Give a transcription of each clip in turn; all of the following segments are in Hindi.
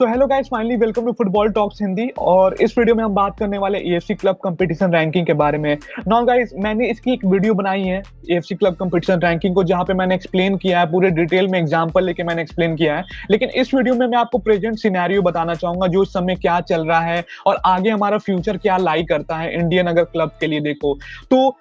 So hello guys, finally welcome to football talks Hindi. और इस वीडियो में हम बात करने वाले एएफसी क्लब कंपटीशन रैंकिंग के बारे में। नाउ गाइस, मैंने इसकी एक वीडियो बनाई है एएफसी क्लब कंपटीशन रैंकिंग को, जहां पे मैंने एक्सप्लेन किया है पूरे डिटेल में, एग्जांपल लेके मैंने एक्सप्लेन किया है। लेकिन इस वीडियो में मैं आपको प्रेजेंट सिनेरियो बताना चाहूंगा, जो इस समय क्या चल रहा है और आगे हमारा फ्यूचर क्या लाई करता है इंडियन अगर क्लब के लिए देखो तो।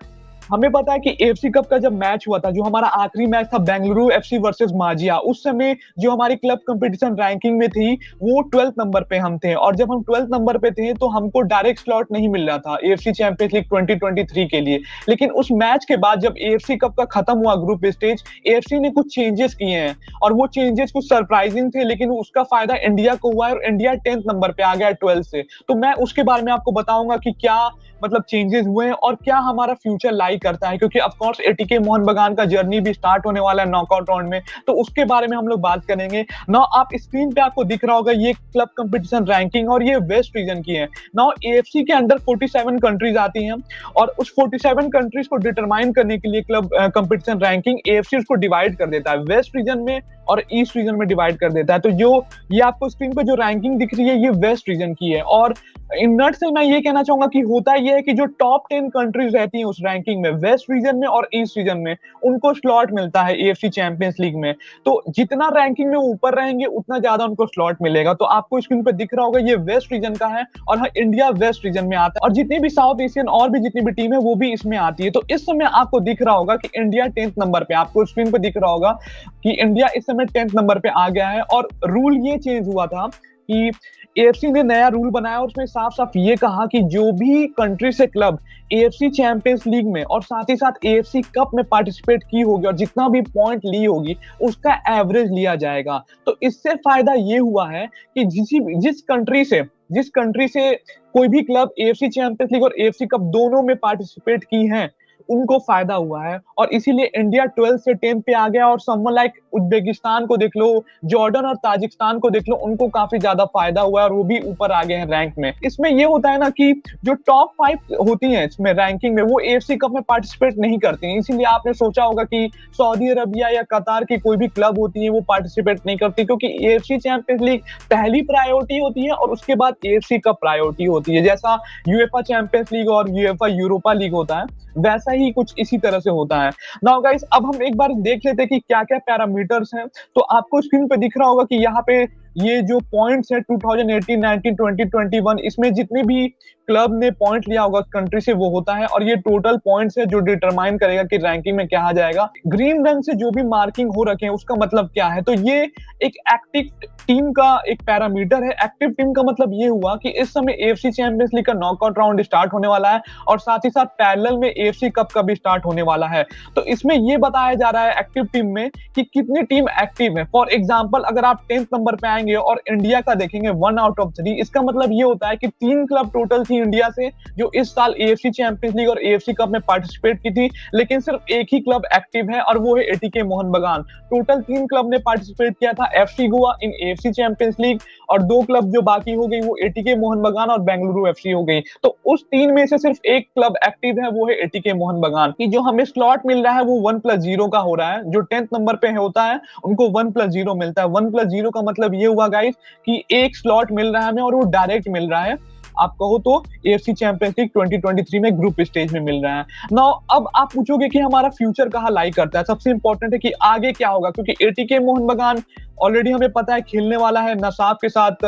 हमें पता है कि एएफसी कप का जब मैच हुआ था, जो हमारा आखिरी मैच था बेंगलुरु एफसी वर्सेस माजिया, उस समय जो हमारी क्लब कंपटीशन रैंकिंग में थी वो 12th नंबर पे हम थे। और जब हम 12th नंबर पे थे तो हमको डायरेक्ट स्लॉट नहीं मिल रहा था एएफसी चैंपियंस लीग 2023 के लिए। लेकिन उस मैच के बाद जब एएफसी कप का खत्म हुआ ग्रुप स्टेज, एएफसी ने कुछ चेंजेस किए हैं और वो चेंजेस कुछ सरप्राइजिंग थे, लेकिन उसका फायदा इंडिया को हुआ है और इंडिया 10th नंबर पे आ गया 12 से। तो मैं उसके बारे में आपको बताऊंगा कि क्या मतलब चेंजेस हुए हैं और क्या हमारा फ्यूचर लाई करता है, क्योंकि ऑफ कोर्स एटीके मोहन बगान का जर्नी भी स्टार्ट होने वाला है नॉकआउट राउंड में, तो उसके बारे में हम लोग बात करेंगे। नाउ आप स्क्रीन पे आपको दिख रहा होगा ये क्लब कंपटीशन रैंकिंग और ये वेस्ट रीजन की है। नाउ एएफसी के अंडर 47 कंट्रीज आती हैं और उस 47 कंट्रीज को डिटरमाइन करने के लिए क्लब कंपटीशन रैंकिंग एएफसी उसको डिवाइड कर देता है वेस्ट रीजन में और ईस्ट रीजन में डिवाइड कर देता है। तो जो ये आपको स्क्रीन पे जो रैंकिंग दिख रही है ये वेस्ट रीजन की है। और इन नट से मैं ये कहना चाहूंगा कि होता ये है कि जो टॉप 10 कंट्रीज रहती हैं उस रैंकिंग में वेस्ट रीजन में और ईस्ट रीजन में, उनको स्लॉट मिलता है एएफसी चैंपियंस लीग में। तो जितना रैंकिंग में ऊपर रहेंगे उतना ज्यादा उनको स्लॉट मिलेगा। तो आपको स्क्रीन पे दिख रहा होगा ये वेस्ट रीजन का है और हाँ, इंडिया वेस्ट रीजन में आता है और जितनी भी साउथ एशियन और भी जितनी भी टीम है वो भी इसमें आती है। तो इस समय आपको दिख रहा होगा कि इंडिया 10th नंबर पे, आपको स्क्रीन पे दिख रहा होगा कि इंडिया इस समय 10th नंबर पे आ गया है। और रूल ये चेंज हुआ था कि एएफसी ने नया रूल बनाया और उसमें साफ साफ ये कहा कि जो भी कंट्री से क्लब एएफसी चैंपियंस लीग में और साथ ही साथ एएफसी कप में पार्टिसिपेट की होगी और जितना भी पॉइंट ली होगी उसका एवरेज लिया जाएगा। तो इससे फायदा ये हुआ है कि जिस कंट्री से कोई भी क्लब एएफसी चैंपियंस लीग और एएफसी कप दोनों में पार्टिसिपेट की है उनको फायदा हुआ है और इसीलिए इंडिया 12 से 10 पे आ गया। और समवन लाइक उज्बेकिस्तान को देख लो, जॉर्डन और ताजिकिस्तान को देख लो, उनको काफी ज्यादा फायदा हुआ है और वो भी ऊपर आ गए हैं रैंक में। इसमें ये होता है ना कि जो टॉप 5 होती हैं इसमें रैंकिंग में वो एएफसी कप में पार्टिसिपेट नहीं करती हैं। इसीलिए आपने सोचा होगा कि सऊदी अरबिया या कतार की कोई भी क्लब होती है वो पार्टिसिपेट नहीं करती, क्योंकि एएफसी चैंपियंस लीग पहली प्रायोरिटी होती है और उसके बाद एएफसी कप प्रायोरिटी होती है। जैसा यूएफए चैंपियंस लीग और यूएफए यूरोपा लीग होता है वैसा ही कुछ इसी तरह से होता है। नाउ गाइस, अब हम एक बार देख लेते हैं कि क्या क्या पैरामीटर्स हैं। तो आपको स्क्रीन पे दिख रहा होगा कि यहाँ पे ये जो पॉइंट्स है 2018, 19, 20, 21, इसमें जितने भी क्लब ने पॉइंट लिया होगा कंट्री से वो होता है और ये टोटल पॉइंट्स है जो डिटरमाइन करेगा कि रैंकिंग में क्या आ जाएगा। ग्रीन रंग से जो भी मार्किंग हो रखे हैं उसका मतलब क्या है, तो ये एक एक्टिव टीम का एक पैरामीटर है। एक्टिव टीम का मतलब ये हुआ कि इस समय एएफसी चैंपियंस लीग का नॉकआउट राउंड स्टार्ट होने वाला है और साथ ही साथ पैरेलल में एएफसी कप का भी स्टार्ट होने वाला है। तो इसमें ये बताया जा रहा है एक्टिव टीम में कि कितनी टीम एक्टिव है। फॉर एग्जाम्पल, अगर आप 10th नंबर पे आएंगे और इंडिया का देखेंगे 1 आउट ऑफ 3, इसका मतलब ये होता है कि 3 क्लब टोटल थी इंडिया से जो इस साल एएफसी चैंपियंस लीग और एएफसी कप में पार्टिसिपेट की थी, लेकिन सिर्फ एक ही क्लब एक्टिव है और वो है एटीके मोहन बगान। टोटल 3 क्लब ने पार्टिसिपेट किया था, एफसी गोवा इन एएफसी चैंपियंस लीग, और 2 क्लब जो बाकी हो गई वो एटीके मोहन बगान और बेंगलुरु एफसी हो गई। तो उस 3 में से सिर्फ एक क्लब एक्टिव है, वो है एटीके मोहन बगान। कि जो हमें स्लॉट मिल रहा है वो 1+0 का हो रहा है। जो 10th नंबर पे होता है उनको 1+0 मिलता है। 1+0 का मतलब ये हुआ गाइस कि एक स्लॉट मिल रहा है हमें और वो डायरेक्ट मिल रहा है, आप कहो तो एएफसी चैंपियंस लीग 2023 में ग्रुप स्टेज में मिल रहा है। नाउ अब आप पूछोगे कि हमारा फ्यूचर कहाँ लाई करता है। सबसे इंपॉर्टेंट है कि आगे क्या होगा, क्योंकि एटीके मोहन बगान ऑलरेडी हमें पता है खेलने वाला है नसाब के साथ,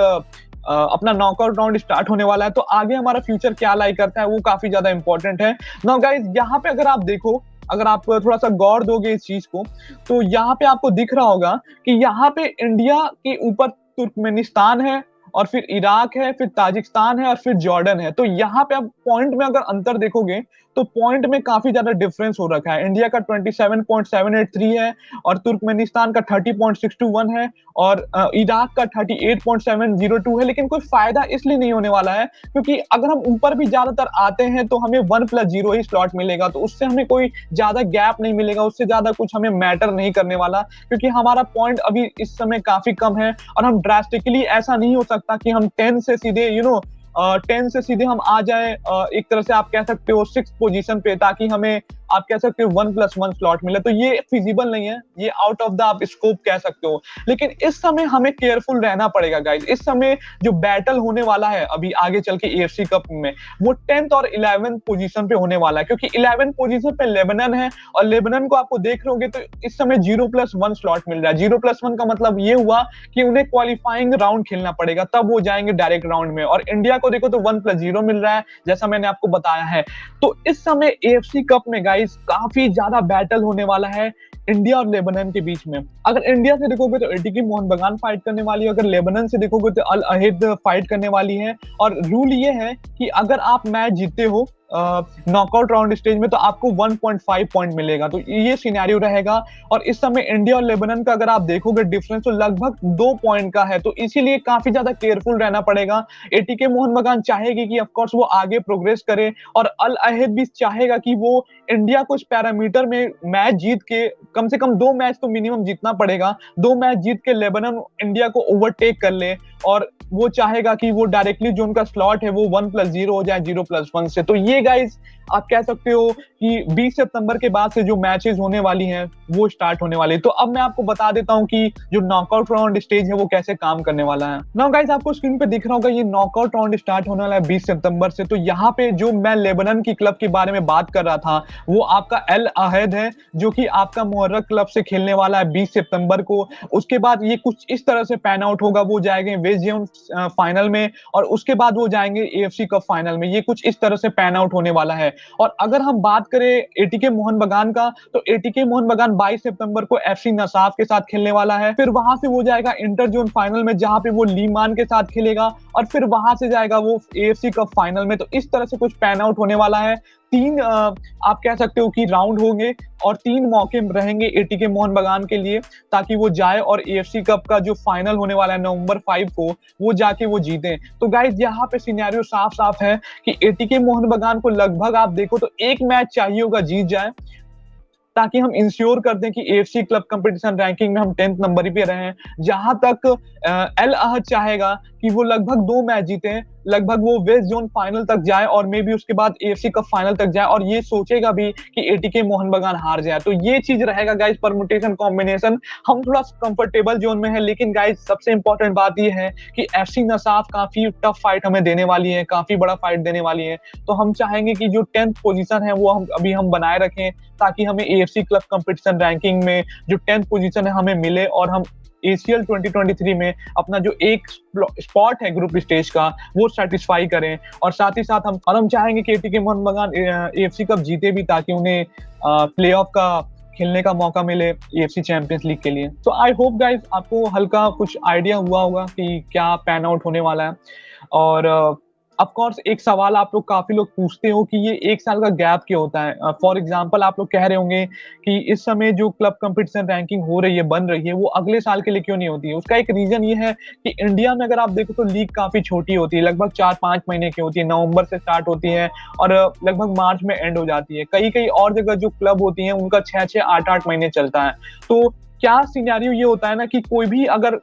अपना नॉकआउट राउंड स्टार्ट होने वाला है। तो आगे हमारा फ्यूचर क्या लाई करता है वो काफी ज्यादा इंपॉर्टेंट है। नाउ गाइस, यहाँ पे अगर आप देखो, अगर आप थोड़ा सा गौर दोगे इस चीज को, तो यहाँ पे आपको दिख रहा होगा कि यहाँ पे इंडिया के ऊपर तुर्कमेनिस्तान है और फिर इराक है, फिर ताजिकिस्तान है और फिर जॉर्डन है। तो यहाँ पे आप पॉइंट में अगर अंतर देखोगे तो पॉइंट में काफी ज्यादा डिफरेंस हो रखा है। इंडिया का 27.783 है और तुर्कमेनिस्तान का 30.621 है और इराक का 38.702 है। लेकिन कोई फायदा इसलिए नहीं होने वाला है क्योंकि अगर हम ऊपर भी ज्यादातर आते हैं तो हमें 1+0 ही स्लॉट मिलेगा, तो उससे हमें कोई ज्यादा गैप नहीं मिलेगा, उससे ज्यादा कुछ हमें मैटर नहीं करने वाला, क्योंकि हमारा पॉइंट अभी इस समय काफी कम है और हम ड्रास्टिकली ऐसा नहीं हो सकता कि हम 10 से सीधे 10 से सीधे हम आ जाए एक तरह से आप कह सकते हो 6 पोजीशन पे, ताकि हमें आप कह सकते हो 1+1 स्लॉट मिले। तो ये फिजिबल नहीं है, ये आउट ऑफ द आप स्कोप कह सकते हो। लेकिन इस समय हमें केयरफुल रहना पड़ेगा गाइस। इस समय जो बैटल होने वाला है अभी आगे चल के एएफसी कप में, वो 10th और 11th पोजीशन पे होने वाला है, क्योंकि 11th पोजीशन पे लेबनान है और लेबनान को आपको देख रहे होंगे तो इस समय 0+1 स्लॉट मिल रहा है। 0+1 का मतलब ये हुआ कि उन्हें क्वालिफाइंग राउंड खेलना पड़ेगा, तब वो जाएंगे डायरेक्ट राउंड में। और इंडिया को देखो तो 1+0 मिल रहा है, जैसा मैंने आपको बताया है। तो इस समय एएफसी कप में गाइस काफी ज्यादा बैटल होने वाला है इंडिया और लेबनान के बीच में। अगर इंडिया से देखोगे तो एटीके मोहन बगान फाइट करने वाली है, अगर लेबनान से देखोगे तो अल अहिद फाइट करने वाली है। और रूल ये है कि अगर आप मैच जीतते हो नॉकआउट राउंड स्टेज में, तो आपको 1.5 पॉइंट मिलेगा। तो ये सिनेरियो रहेगा। और इस समय इंडिया और लेबनान का अगर आप देखोगे डिफरेंस तो लगभग 2 पॉइंट का है। तो इसीलिए काफी ज्यादा केयरफुल रहना पड़ेगा। एटीके मोहन बगान चाहेगी कि ऑफकोर्स वो आगे प्रोग्रेस करे, और अल अहिद भी चाहेगा कि वो इंडिया को इस पैरामीटर में मैच जीत के कम से कम 2 मैच तो मिनिमम जीतना पड़ेगा। 2 मैच जीत के लेबनान इंडिया को ओवरटेक कर ले, और वो चाहेगा कि वो डायरेक्टली जो उनका स्लॉट है वो 1+0 हो जाए 0+1 से। तो ये गाइस आप कह सकते हो कि 20 सितंबर के बाद से जो मैचेस होने वाली हैं वो स्टार्ट होने वाली है। तो अब मैं आपको बता देता हूं कि जो नॉकआउट राउंड स्टेज है वो कैसे काम करने वाला है। नाउ गाइस आपको स्क्रीन पे दिख रहा होगा ये नॉकआउट राउंड स्टार्ट होने वाला है 20 सितंबर से। तो यहाँ पे जो मैं लेबनान की क्लब के बारे में बात कर रहा था वो आपका अल अहद है, जो कि आपका मुहर्रक क्लब से खेलने वाला है 20 सितंबर को। उसके बाद ये कुछ इस तरह से पैन आउट होगा, वो जाएंगे वेस्ट जोन फाइनल में, और उसके बाद वो जाएंगे एएफसी कप फाइनल में। ये कुछ इस तरह से पैन आउट होने वाला है। और अगर हम बात करें एटीके मोहन बगान का, तो एटीके मोहन बगान 22 सितंबर को एफसी नसाफ के साथ खेलने वाला है। फिर वहां से वो जाएगा इंटर जोन फाइनल में, जहां पे वो लीमान के साथ खेलेगा, और फिर वहां से जाएगा वो एएफसी कप फाइनल में। तो इस तरह से कुछ पैन आउट होने वाला है। 3 आप कह सकते हो कि राउंड होंगे, और 3 मौके रहेंगे एटीके मोहन बगान के लिए, ताकि वो जाए और एएफसी कप का जो फाइनल होने वाला है नवंबर 5 को, वो जाके वो जीते। तो गाइस यहाँ पे सिनेरियो साफ साफ है कि एटीके मोहन बगान को लगभग आप देखो तो 1 मैच चाहिए होगा जीत जाए, ताकि हम इंश्योर कर दें कि एएफसी क्लब कंपटीशन रैंकिंग में हम 10th नंबर पे रहे हैं। जहां तक अल अहद चाहेगा कि वो लगभग 2 मैच जीते, लगभग वो वेस्ट जोन फाइनल तक जाए, और मे बी उसके बाद एएफसी कप फाइनल तक जाए, और ये सोचेगा भी कि एटीके मोहन बगान हार जाए। तो ये चीज रहेगा गाइस परमुटेशन कॉम्बिनेशन। हम थोड़ा कंफर्टेबल जोन में है, लेकिन गाइस सबसे इंपॉर्टेंट बात ये है कि एफसी नसाफ काफी टफ फाइट हमें देने वाली है, काफी बड़ा फाइट देने वाली है। तो हम चाहेंगे कि जो 10th पोजीशन है वो हम बनाए रखें, ताकि हमें एएफसी क्लब कंपटीशन रैंकिंग में जो 10th पोजीशन है हमें मिले, और हम एसीएल 2023 में अपना जो एक स्पॉट है ग्रुप स्टेज का वो सेटिस्फाई करें। और साथ ही साथ हम चाहेंगे कि एटीके मोहन बगान एएफसी कप जीते भी, ताकि उन्हें प्लेऑफ का खेलने का मौका मिले एएफसी चैंपियंस लीग के लिए। तो आई होप गाइस आपको हल्का कुछ आइडिया हुआ होगा कि क्या पैन आउट होने वाला है। और ऑफ कोर्स एक सवाल आप लोग काफी लोग पूछते हो कि ये 1 साल का गैप क्यों होता है। फॉर एग्जांपल आप लोग कह रहे होंगे कि इस समय जो क्लब कंपटीशन रैंकिंग हो रही है, बन रही है, वो अगले साल के लिए क्यों नहीं होती है। उसका एक रीजन ये है कि इंडिया में अगर आप देखो तो लीग काफी छोटी होती है, लगभग 4-5 महीने की होती है। नवंबर से स्टार्ट होती है और लगभग मार्च में एंड हो जाती है। कई कई और जगह जो क्लब होती है उनका 6-6, 8-8 महीने चलता है। तो क्या सिनेरियो ये होता है ना कि कोई भी अगर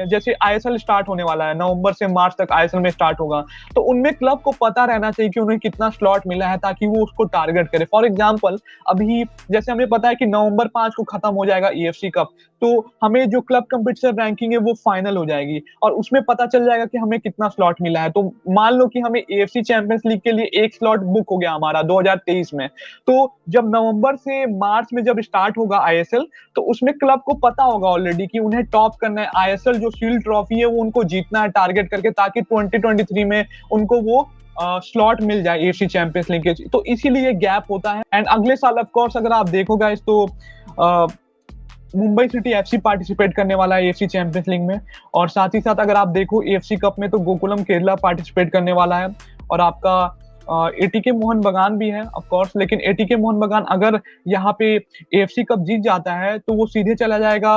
जैसे आईएसएल स्टार्ट होने वाला है, नवंबर से मार्च तक आईएसएल में स्टार्ट होगा, तो उनमें क्लब को पता रहना चाहिए कि उन्हें कितना स्लॉट मिला है, ताकि वो उसको टारगेट करे। फॉर एग्जांपल अभी जैसे हमें पता है कि नवंबर 5 को खत्म हो जाएगा ईएफसी कप, तो हमें जो क्लब कंपटीशन रैंकिंग है वो फाइनल हो जाएगी, और उसमें पता चल जाएगा कि हमें कितना स्लॉट मिला है। तो मान लो कि हमें एएफसी चैंपियंस लीग के लिए 1 स्लॉट बुक हो गया हमारा 2023 में, तो जब नवंबर से मार्च में जब स्टार्ट होगा आईएसएल, तो उसमें क्लब को पता होगा ऑलरेडी कि उन्हें टॉप करना है। आईएसएल जो शील्ड ट्रॉफी है वो उनको जीतना है टारगेट करके, ताकि 2023 में उनको वो स्लॉट मिल जाए एएफसी चैंपियंस लीग के। तो इसीलिए गैप होता है। एंड अगले साल ऑफ कोर्स अगर आप देखो गाइस तो मुंबई सिटी एफसी पार्टिसिपेट करने वाला है एएफसी चैंपियंस लीग में, और साथ ही साथ अगर आप देखो एएफसी कप में तो गोकुलम केरला पार्टिसिपेट करने वाला है, और आपका एटीके मोहन बगान भी है ऑफ कोर्स। लेकिन एटीके मोहन बगान अगर यहाँ पे एएफसी कप जीत जाता है तो वो सीधे चला जाएगा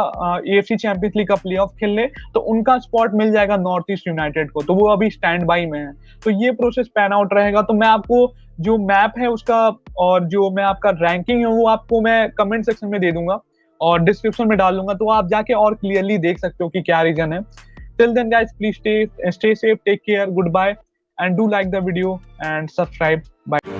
एएफसी चैंपियंस लीग का प्लेऑफ खेलने, तो उनका स्पॉट मिल जाएगा नॉर्थ ईस्ट यूनाइटेड को, तो वो अभी स्टैंड बाई में है। तो ये प्रोसेस पैन आउट रहेगा। तो मैं आपको जो मैप है उसका और जो मैं आपका रैंकिंग है वो आपको मैं कमेंट सेक्शन में दे दूंगा और डिस्क्रिप्शन में डाल दूंगा, तो आप जाके और क्लियरली देख सकते हो कि क्या रीजन है। Till then guys please stay safe, take care, goodbye. and do like the video and subscribe. Bye.